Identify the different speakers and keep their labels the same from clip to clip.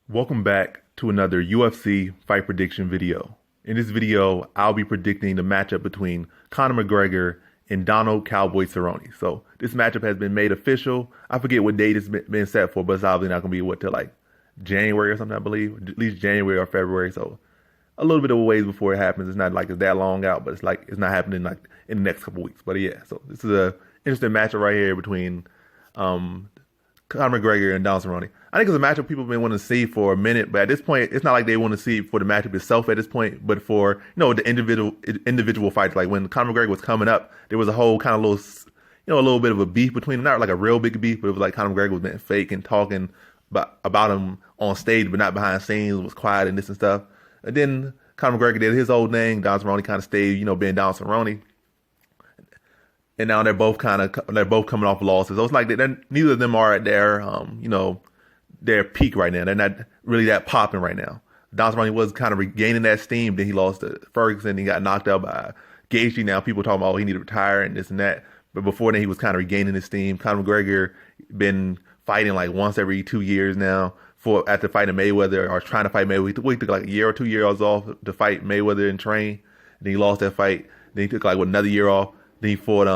Speaker 1: Welcome back to another UFC fight prediction video. In this video, I'll be predicting the matchup between Conor McGregor and Donald Cowboy Cerrone. So this matchup has been made official. I forget what date it's been set for, but it's obviously not going to be till like January or something, I believe. At least January or February. So a little bit of a ways before it happens. It's not like it's that long out, but it's not happening like in the next couple weeks. But yeah, so this is a interesting matchup right here between Conor McGregor and Donald Cerrone. I think it's a matchup people have been wanting to see for a minute, but at this point, it's not like they want to see it for the matchup itself at this point, but for the individual fights. Like when Conor McGregor was coming up, there was a whole kind of little a little bit of a beef between them. Not like a real big beef, but it was like Conor McGregor was being fake and talking about him on stage, but not behind scenes. Was quiet and this and stuff. And then Conor McGregor did his old thing. Donald Cerrone kind of stayed, being Donald Cerrone. And now they're both coming off losses. So it's like neither of them are at their peak right now. They're not really that popping right now. Donald Cerrone was kind of regaining that steam. Then he lost to Ferguson. He got knocked out by Gaethje. Now people talking about he needed to retire and this and that. But before then, he was kind of regaining his steam. Conor McGregor been fighting like once every 2 years now. After fighting Mayweather or trying to fight Mayweather, he took like a year or 2 years off to fight Mayweather and train. Then he lost that fight. Then he took like another year off. Then he fought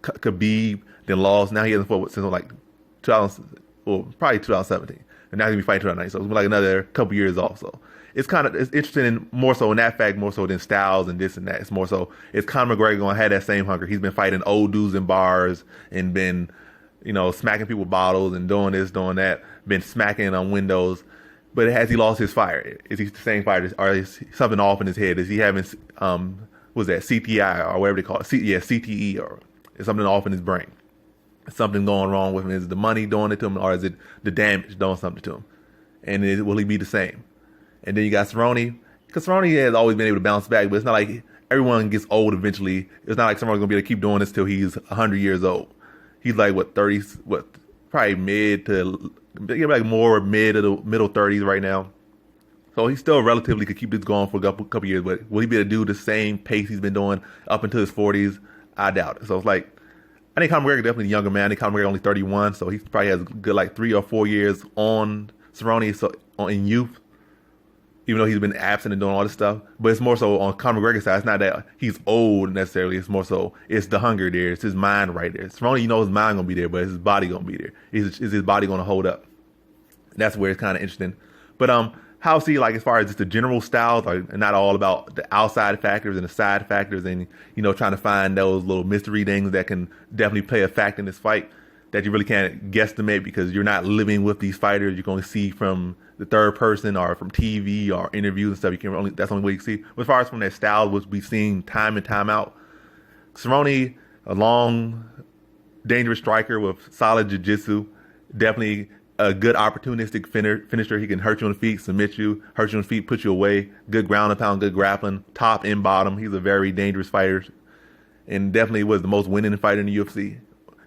Speaker 1: Khabib, then lost. Now he hasn't fought since like 2000, well, probably 2017. And now he's gonna be fighting 2019. So it's been like another couple years off. So it's interesting in more so in that fact, more so than styles and this and that. It's more so it's Conor McGregor gonna have that same hunger. He's been fighting old dudes in bars and been, smacking people with bottles and doing this, doing that, been smacking on windows. But has he lost his fire? Is he the same fighter? Or is something off in his head? Is he having was that CTI or whatever they call it? CTE, or is something off in his brain? Is something going wrong with him? Is the money doing it to him, or is it the damage doing something to him? And will he be the same? And then you got Cerrone, because Cerrone has always been able to bounce back, but it's not like everyone gets old eventually. It's not like Cerrone's gonna be able to keep doing this till he's 100 years old. He's like probably mid to like more mid to the middle 30s right now. So he still relatively could keep this going for a couple years, but will he be able to do the same pace he's been doing up until his 40s? I doubt it. So it's like, I think Conor McGregor is definitely a younger man. I think Conor McGregor only 31, so he probably has a good like 3 or 4 years on Cerrone in youth, even though he's been absent and doing all this stuff. But it's more so on Conor McGregor's side. It's not that he's old necessarily. It's more so it's the hunger there. It's his mind right there. Cerrone, his mind gonna be there, but his body gonna be there. Is his body gonna hold up? And that's where it's kind of interesting. But how's he like as far as just the general styles, are not all about the outside factors and the side factors, and trying to find those little mystery things that can definitely play a fact in this fight that you really can't guesstimate because you're not living with these fighters. You can only see from the third person or from TV or interviews and stuff. That's the only way you can see. But as far as from their styles, which we've seen time and time out, Cerrone, a long, dangerous striker with solid jiu-jitsu, definitely a good opportunistic finisher. He can hurt you on the feet, submit you, hurt you on the feet, put you away. Good ground and pound, good grappling, top and bottom. He's a very dangerous fighter, and definitely was the most winning fighter in the UFC.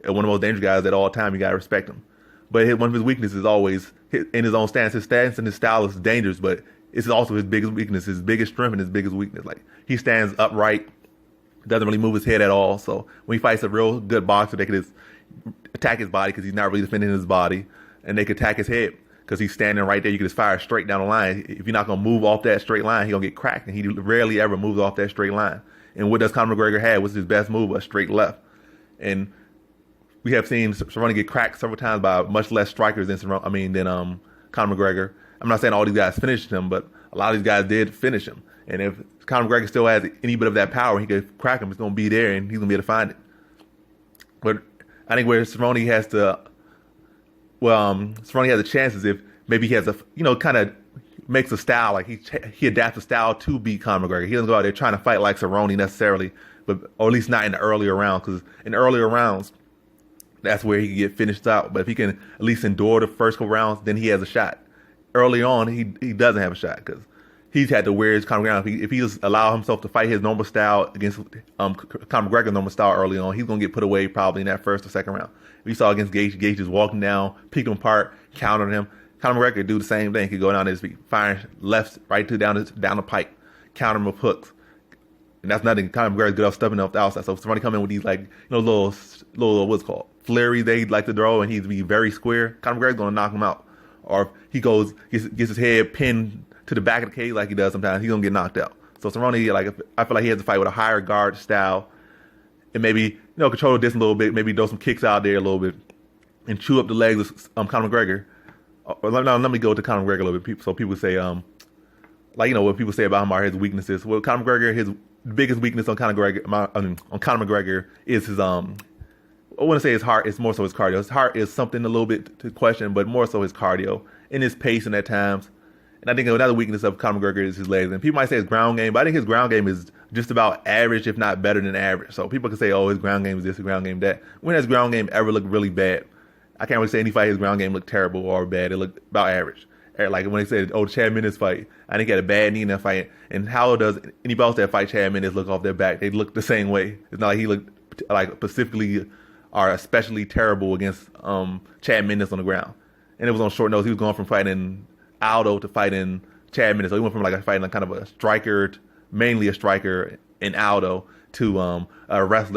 Speaker 1: And one of the most dangerous guys at all time. You gotta respect him. But one of his weaknesses is always in his own stance. His stance and his style is dangerous, but it's also his biggest weakness, his biggest strength, and his biggest weakness. Like he stands upright, doesn't really move his head at all. So when he fights a real good boxer, they can just attack his body because he's not really defending his body. And they could attack his head because he's standing right there. You can just fire straight down the line. If you're not going to move off that straight line, he's going to get cracked. And he rarely ever moves off that straight line. And what does Conor McGregor have? What's his best move? A straight left. And we have seen Cerrone get cracked several times by much less strikers than Conor McGregor. I'm not saying all these guys finished him, but a lot of these guys did finish him. And if Conor McGregor still has any bit of that power, he could crack him. It's going to be there, and he's going to be able to find it. But I think where Cerrone has to... Cerrone has a chance if maybe he has kind of makes a style, like he adapts a style to beat Conor McGregor. He doesn't go out there trying to fight like Cerrone necessarily, or at least not in the earlier rounds, because in the earlier rounds, that's where he can get finished out. But if he can at least endure the first couple rounds, then he has a shot. Early on, he doesn't have a shot because he's had to wear his Conor McGregor. If he just allow himself to fight his normal style against Conor McGregor's normal style early on, he's going to get put away probably in that first or second round. We saw against Gaethje just walking down, picking him apart, countering him. Conor McGregor could do the same thing. He could go down there and firing left, right down the pipe, counter him with hooks. And that's nothing. Conor McGregor's good off stepping off the outside. So if somebody come in with these little what's called flurries they like to throw, and he'd be very square, Conor McGregor's going to knock him out or if he gets his head pinned to the back of the cage like he does sometimes, he's gonna get knocked out. So Cerrone, I feel like he has to fight with a higher guard style, and maybe control the distance a little bit, maybe throw some kicks out there a little bit, and chew up the legs of Conor McGregor. Or let me go to Conor McGregor a little bit. So people say what people say about him are his weaknesses. Well, Conor McGregor, his biggest weakness on Conor McGregor is his I wouldn't say his heart. It's more so his cardio. His heart is something a little bit to question, but more so his cardio and his pacing at times. And I think another weakness of Conor McGregor is his legs. And people might say his ground game, but I think his ground game is just about average, if not better than average. So people can say, oh, his ground game is this, his ground game that. When has ground game ever looked really bad? I can't really say any fight his ground game looked terrible or bad. It looked about average. Like when they said, the Chad Mendes fight, I think he had a bad knee in that fight. And how does anybody else that fight Chad Mendes look off their back? They look the same way. It's not like he looked like specifically or especially terrible against Chad Mendes on the ground. And it was on short notice. He was going from fighting Aldo to fighting Chad Mendes. So he went from fighting kind of a striker, mainly a striker in Aldo, to a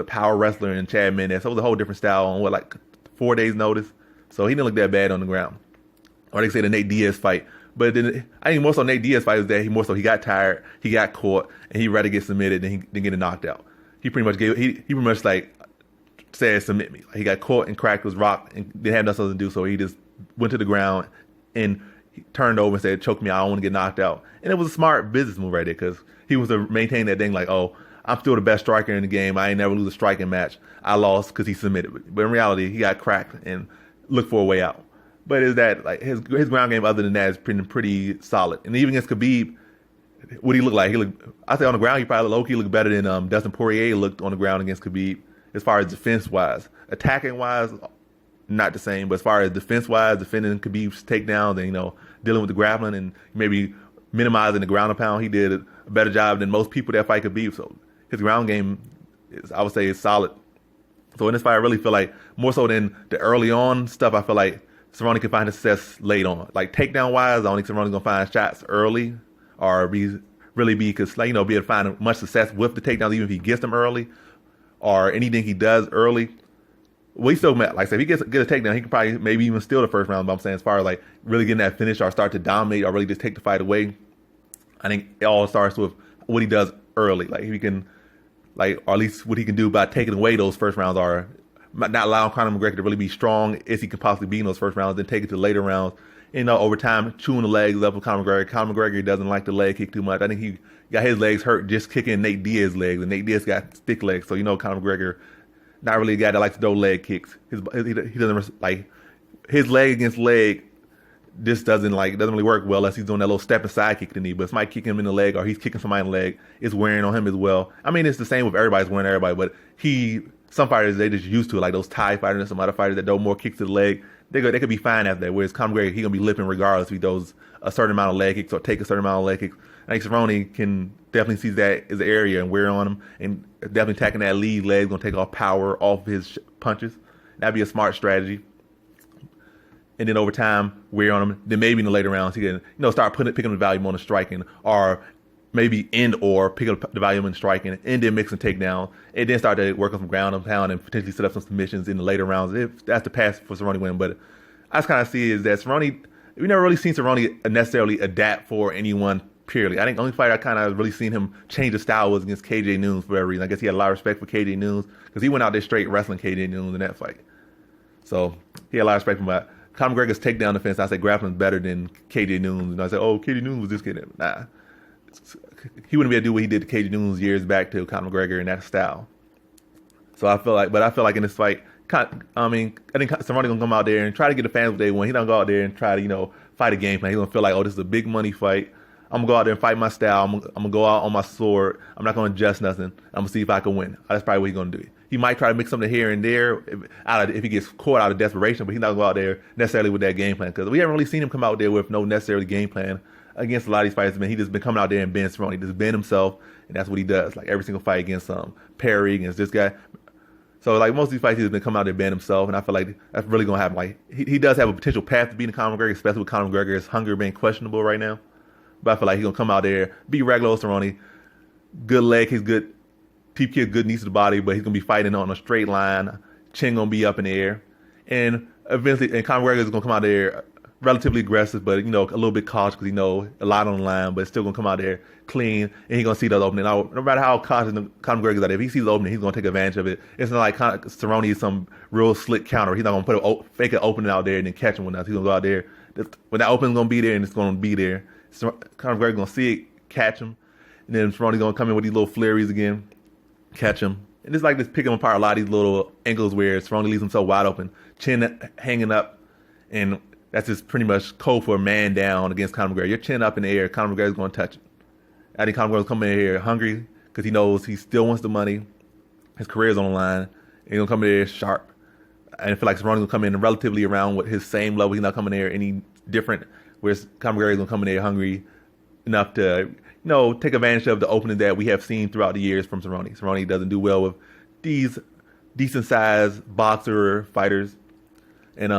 Speaker 1: power wrestler in Chad Mendes. So it was a whole different style on 4 days notice. So he didn't look that bad on the ground. Or they say the Nate Diaz fight. But then I think more so Nate Diaz fight is that he got tired, he got caught, and he'd rather get submitted than get knocked out. He pretty much said submit me. He got caught and cracked his rock and didn't have nothing else to do, so he just went to the ground and he turned over and said, choke me, I don't want to get knocked out. And it was a smart business move right there, because he was to maintain that thing I'm still the best striker in the game. I ain't never lose a striking match. I lost because he submitted. But in reality, he got cracked and looked for a way out. But is that his ground game other than that is pretty solid. And even against Khabib, what he looked like? I say on the ground, he probably low-key looked better than Dustin Poirier looked on the ground against Khabib. As far as defense-wise, attacking-wise, not the same. But as far as defense-wise, defending Khabib's takedowns and dealing with the grappling and maybe minimizing the ground and pound, he did a better job than most people that fight Khabib. So his ground game, I would say, is solid. So in this fight, I really feel like more so than the early on stuff, I feel like Cerrone can find success late on. Takedown-wise, I don't think Cerrone's gonna find shots early or be able to find much success with the takedowns, even if he gets them early. Or anything he does early, well, he still, if he gets a takedown, he can probably maybe even steal the first round. But I'm saying as far as really getting that finish or start to dominate or really just take the fight away, I think it all starts with what he does early. If he can, or at least what he can do by taking away those first rounds, or not allowing Conor McGregor to really be strong as he can possibly be in those first rounds, then take it to later rounds. Over time, chewing the legs up of Conor McGregor. Conor McGregor doesn't like the leg kick too much. I think he got his legs hurt just kicking Nate Diaz's legs, and Nate Diaz got thick legs. So Conor McGregor, not really a guy that likes to throw leg kicks. He doesn't his leg against leg. This doesn't really work well unless he's doing that little stepping side kick to the knee. But if somebody kicking him in the leg or he's kicking somebody in the leg, it's wearing on him as well. I mean, it's the same with everybody's wearing everybody, but some fighters, they just used to it, like those Thai fighters and some other fighters that throw more kicks to the leg. They could be fine after that. Whereas Conor McGregor, he's gonna be lipping regardless if he throws a certain amount of leg kicks or take a certain amount of leg kicks. I think Cerrone can definitely see that as an area and wear on him, and definitely attacking that lead leg, gonna take off power off his punches. That'd be a smart strategy. And then over time, wear on him. Then maybe in the later rounds, he can start picking up the volume on the striking, or maybe pick up the volume in striking, and then mix and take down, and then start to work on some ground and pound and potentially set up some submissions in the later rounds. If that's the path for Cerrone to win. But I just kind of see is that Cerrone, we never really seen Cerrone necessarily adapt for anyone purely. I think the only fight I kind of really seen him change his style was against KJ Noons for whatever reason. I guess he had a lot of respect for KJ Noons because he went out there straight wrestling KJ Noons in that fight. So he had a lot of respect for him. Conor McGregor's takedown defense, I say grappling better than KJ Noons. And I said, KJ Noons was this kid. Nah. He wouldn't be able to do what he did to KJ Noons years back to Conor McGregor in that style. So I feel like in this fight, I think Cerrone gonna come out there and try to get the fans what they want. He don't go out there and try to fight a game plan. He's gonna feel like, this is a big money fight. I'm gonna go out there and fight my style. I'm gonna go out on my sword. I'm not gonna adjust nothing. I'm gonna see if I can win. That's probably what he's gonna do. He might try to mix something here and there if he gets caught out of desperation, but he's not gonna go out there necessarily with that game plan, because we haven't really seen him come out there with no necessarily game plan against a lot of these fighters. Man, he just been coming out there and being Cerrone. He just been himself, and that's what he does. Every single fight against Perry, against this guy. So most of these fights, he's been coming out there being himself, and I feel like that's really gonna happen. He does have a potential path to beating Conor McGregor, especially with Conor McGregor's hunger being questionable right now. But I feel like he's gonna come out there, be regular Cerrone, good leg, he's good. Keep good knees to the body, but he's gonna be fighting on a straight line. Chin gonna be up in the air, and eventually, Conor McGregor is gonna come out there relatively aggressive, but a little bit cautious because a lot on the line, but still gonna come out there clean, and he's gonna see the opening. Now, no matter how cautious Conor McGregor is out there, if he sees the opening, he's gonna take advantage of it. It's not like Cerrone is some real slick counter. He's not gonna put a fake an opening out there and then catch him when he's gonna go out there. When that opening's gonna be there, and it's gonna be there. Conor McGregor gonna see it, catch him, and then Cerrone's gonna come in with these little flurries again, catch him. And it's like this picking apart a lot of these little angles where Cerrone leaves him so wide open, chin hanging up, and that's just pretty much code for a man down against Conor McGregor. Your chin up in the air, Conor McGregor's going to touch it. I think Conor McGregor's coming in here hungry because he knows he still wants the money. His career's on the line. And he's going to come in here sharp. And I feel like Cerrone's going to come in relatively around with his same level. He's not coming in here any different, whereas Conor McGregor's going to come in here hungry enough to, take advantage of the opening that we have seen throughout the years from Cerrone. Cerrone doesn't do well with these decent-sized boxer fighters. And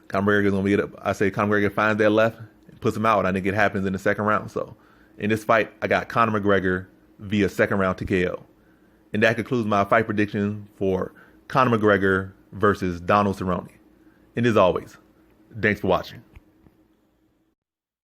Speaker 1: Conor McGregor is going to be, I say Conor McGregor finds that left and puts him out. I think it happens in the second round. So in this fight, I got Conor McGregor via second round TKO. And that concludes my fight prediction for Conor McGregor versus Donald Cerrone. And as always, thanks for watching.